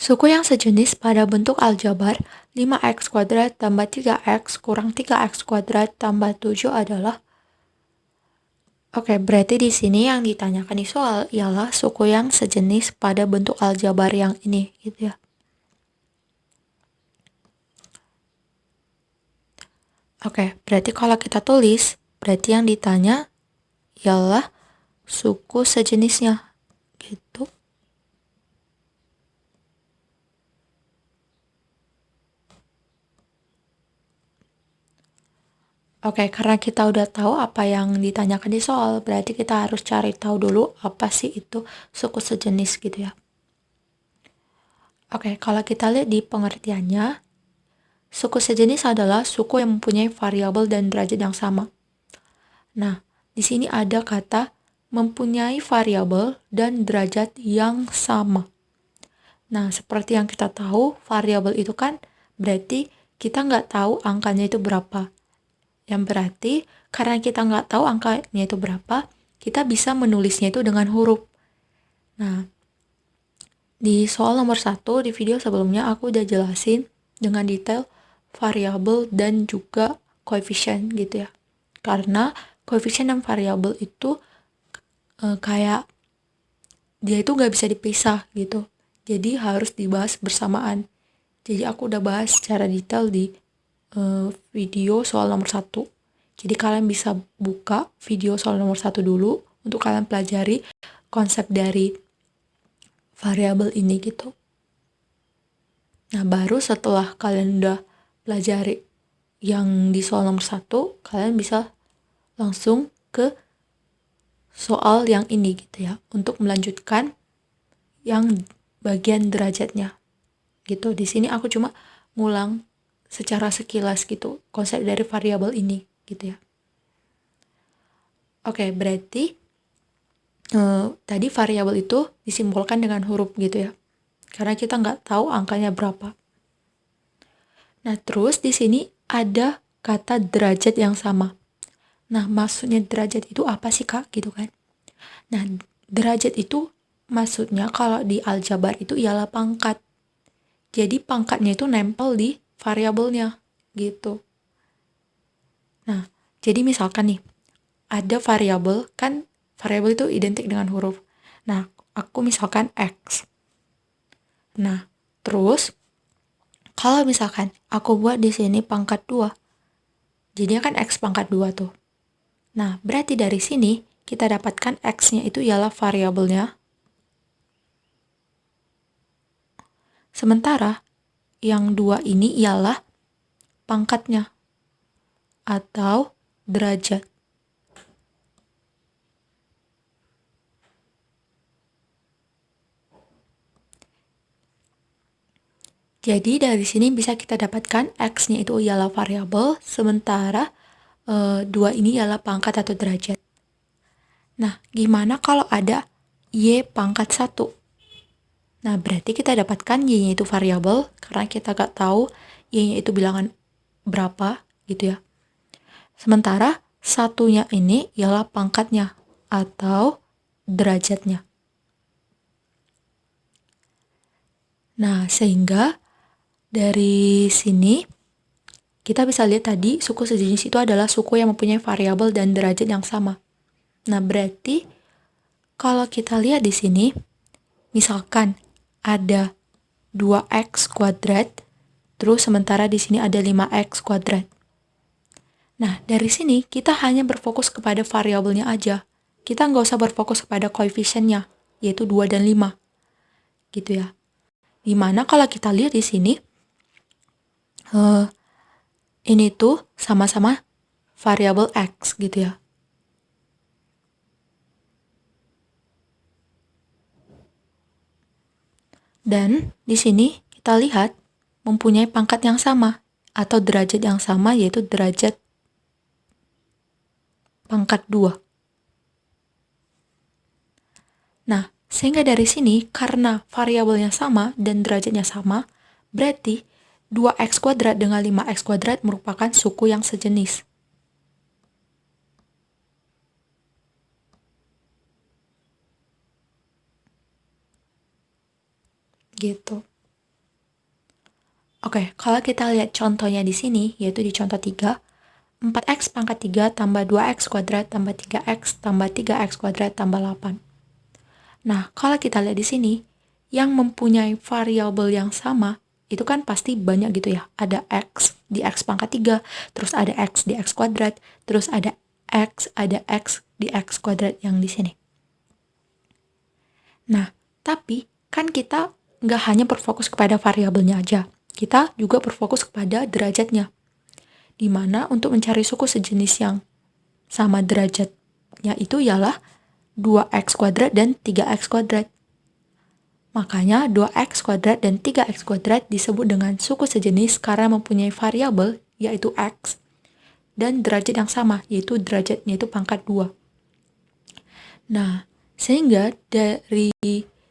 Suku yang sejenis pada bentuk aljabar 5x kuadrat tambah 3x kurang 3x kuadrat tambah 7 adalah. Oke, berarti di sini yang ditanyakan di soal ialah suku yang sejenis pada bentuk aljabar yang ini, gitu ya. Oke, berarti kalau kita tulis, berarti yang ditanya ialah suku sejenisnya, gitu. Oke, karena kita udah tahu apa yang ditanyakan di soal, berarti kita harus cari tahu dulu apa sih itu suku sejenis gitu ya. Oke, kalau kita lihat di pengertiannya, suku sejenis adalah suku yang mempunyai variabel dan derajat yang sama. Nah, di sini ada kata mempunyai variabel dan derajat yang sama. Nah, seperti yang kita tahu, variabel itu kan berarti kita nggak tahu angkanya itu berapa. Yang berarti karena kita nggak tahu angkanya itu berapa, kita bisa menulisnya itu dengan huruf. Nah, di soal nomor 1 di video sebelumnya aku udah jelasin dengan detail variabel dan juga koefisien gitu ya. Karena koefisien dan variabel itu kayak dia itu nggak bisa dipisah gitu. Jadi harus dibahas bersamaan. Jadi aku udah bahas secara detail di video soal nomor 1. Jadi kalian bisa buka video soal nomor 1 dulu untuk kalian pelajari konsep dari variabel ini gitu. Nah, baru setelah kalian udah pelajari yang di soal nomor 1, kalian bisa langsung ke soal yang ini gitu ya, untuk melanjutkan yang bagian derajatnya. Gitu. Di sini aku cuma ngulang secara sekilas gitu konsep dari variabel ini gitu ya. Oke, berarti tadi variabel itu disimbolkan dengan huruf gitu ya. Karena kita nggak tahu angkanya berapa. Nah, terus di sini ada kata derajat yang sama. Nah, maksudnya derajat itu apa sih, Kak? Gitu kan. Nah, derajat itu maksudnya kalau di aljabar itu ialah pangkat. Jadi pangkatnya itu nempel di variabelnya gitu. Nah, jadi misalkan nih, ada variabel, kan variabel itu identik dengan huruf. Nah, aku misalkan X. Nah, terus kalau misalkan aku buat di sini pangkat 2, jadinya kan X pangkat 2 tuh. Nah, berarti dari sini kita dapatkan X-nya itu ialah variabelnya. Sementara yang 2 ini ialah pangkatnya atau derajat. Jadi dari sini bisa kita dapatkan X-nya itu ialah variabel, sementara 2 ini ialah pangkat atau derajat. Nah, gimana kalau ada Y pangkat 1? Nah, berarti kita dapatkan Y-nya itu variabel, karena kita gak tahu Y-nya itu bilangan berapa, gitu ya. Sementara satunya ini ialah pangkatnya atau derajatnya. Nah, sehingga dari sini kita bisa lihat tadi suku sejenis itu adalah suku yang mempunyai variabel dan derajat yang sama. Nah, berarti kalau kita lihat di sini, misalkan ada 2x kuadrat, terus sementara di sini ada 5x kuadrat. Nah, dari sini kita hanya berfokus kepada variabelnya aja. Kita nggak usah berfokus kepada koefisiennya, yaitu 2 dan 5. Gitu ya. Dimana kalau kita lihat di sini, ini tuh sama-sama variabel X gitu ya. Dan di sini kita lihat mempunyai pangkat yang sama atau derajat yang sama, yaitu derajat pangkat 2. Nah, sehingga dari sini karena variabelnya sama dan derajatnya sama, berarti 2x kuadrat dengan 5x kuadrat merupakan suku yang sejenis. Gitu. Oke, kalau kita lihat contohnya di sini, yaitu di contoh 3, 4x pangkat 3 tambah 2x kuadrat tambah 3x tambah 3x kuadrat tambah 8. Nah, kalau kita lihat di sini, yang mempunyai variabel yang sama, itu kan pasti banyak gitu ya. Ada x di x pangkat 3, terus ada x di x kuadrat, terus ada x di x kuadrat yang di sini. Nah, tapi kan kita nggak hanya berfokus kepada variabelnya aja. Kita juga berfokus kepada derajatnya. Di mana untuk mencari suku sejenis yang sama derajatnya itu ialah 2x kuadrat dan 3x kuadrat. Makanya 2x kuadrat dan 3x kuadrat disebut dengan suku sejenis karena mempunyai variabel yaitu x dan derajat yang sama yaitu derajatnya itu pangkat 2. Nah, sehingga dari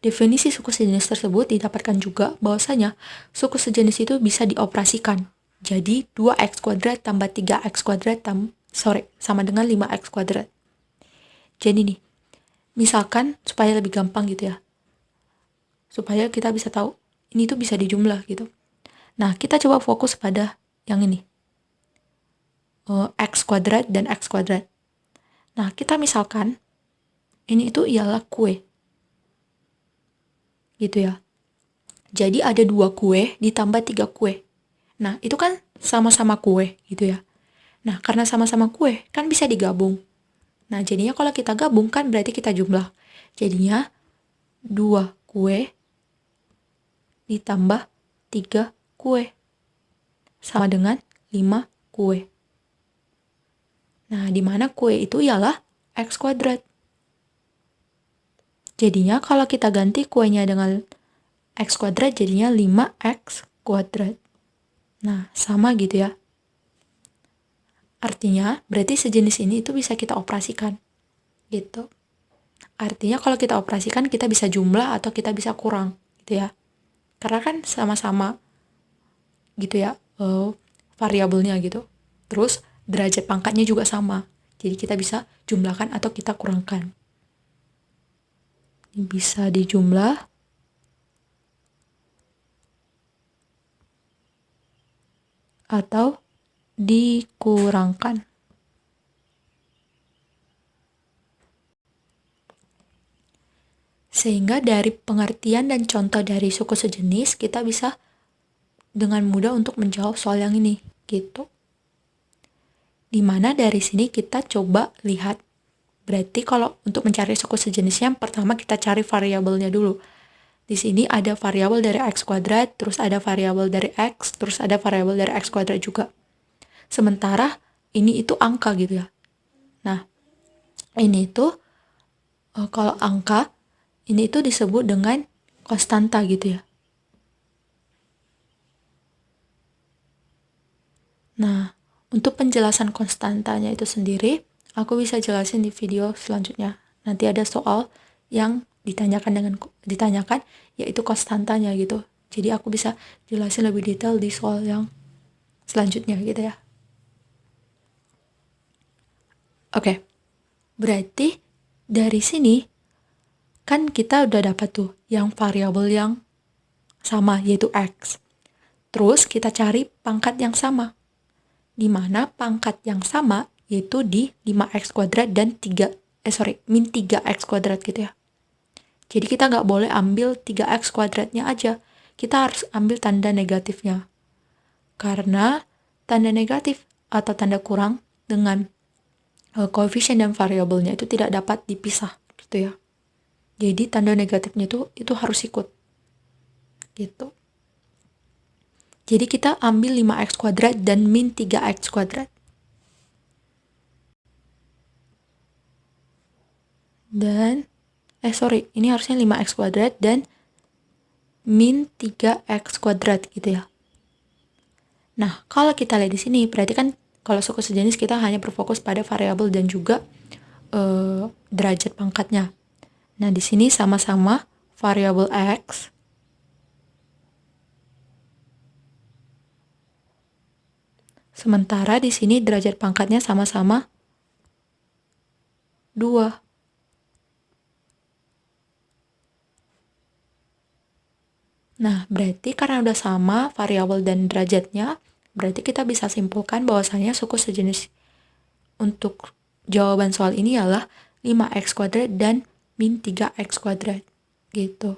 definisi suku sejenis tersebut didapatkan juga bahwasanya suku sejenis itu bisa dioperasikan. Jadi 2x kuadrat tambah 3x kuadrat sama dengan 5x kuadrat. Jadi nih, misalkan supaya lebih gampang gitu ya. Supaya kita bisa tahu ini tuh bisa dijumlah gitu. Nah, kita coba fokus pada yang ini. X kuadrat dan x kuadrat. Nah, kita misalkan ini itu ialah kue. Gitu ya. Jadi ada 2 kue ditambah 3 kue. Nah, itu kan sama-sama kue gitu ya. Nah, karena sama-sama kue kan bisa digabung. Nah, jadinya kalau kita gabung kan berarti kita jumlah. Jadinya 2 kue ditambah 3 kue. Sama dengan 5 kue. Nah, di mana kue itu ialah x kuadrat. Jadinya kalau kita ganti kuenya dengan x kuadrat jadinya 5x kuadrat. Nah, sama gitu ya. Artinya, berarti sejenis ini itu bisa kita operasikan. Gitu. Artinya kalau kita operasikan kita bisa jumlah atau kita bisa kurang gitu ya. Karena kan sama-sama gitu ya variabelnya gitu. Terus derajat pangkatnya juga sama. Jadi kita bisa jumlahkan atau kita kurangkan. Ini bisa dijumlah atau dikurangkan. Sehingga dari pengertian dan contoh dari suku sejenis, kita bisa dengan mudah untuk menjawab soal yang ini, gitu. Dimana dari sini kita coba lihat, berarti kalau untuk mencari suku sejenisnya, pertama kita cari variabelnya dulu. Di sini ada variabel dari x kuadrat, terus ada variabel dari x, terus ada variabel dari x kuadrat juga. Sementara ini itu angka gitu ya. Nah, ini itu kalau angka, ini itu disebut dengan konstanta gitu ya. Nah, untuk penjelasan konstantanya itu sendiri, aku bisa jelasin di video selanjutnya. Nanti ada soal yang ditanyakan yaitu konstantanya gitu. Jadi aku bisa jelasin lebih detail di soal yang selanjutnya gitu ya. Oke. Berarti dari sini kan kita udah dapat tuh yang variabel yang sama yaitu x. Terus kita cari pangkat yang sama. Di mana pangkat yang sama yaitu di 5x kuadrat dan min 3x kuadrat gitu ya. Jadi kita nggak boleh ambil 3x kuadratnya aja. Kita harus ambil tanda negatifnya. Karena tanda negatif atau tanda kurang dengan koefisien dan variabelnya itu tidak dapat dipisah gitu ya. Jadi tanda negatifnya itu harus ikut. Gitu. Jadi kita ambil 5x kuadrat dan min 3x kuadrat. Dan ini harusnya 5x kuadrat dan min 3x kuadrat gitu ya. Nah, kalau kita lihat di sini berarti kan kalau suku sejenis kita hanya berfokus pada variabel dan juga derajat pangkatnya. Nah, di sini sama-sama variabel x sementara di sini derajat pangkatnya sama-sama 2. Nah, berarti karena udah sama variabel dan derajatnya, berarti kita bisa simpulkan bahwasannya suku sejenis untuk jawaban soal ini ialah 5x kuadrat dan min 3x kuadrat. Gitu.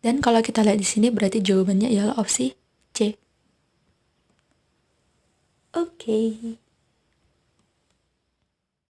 Dan kalau kita lihat di sini berarti jawabannya ialah opsi C. Oke.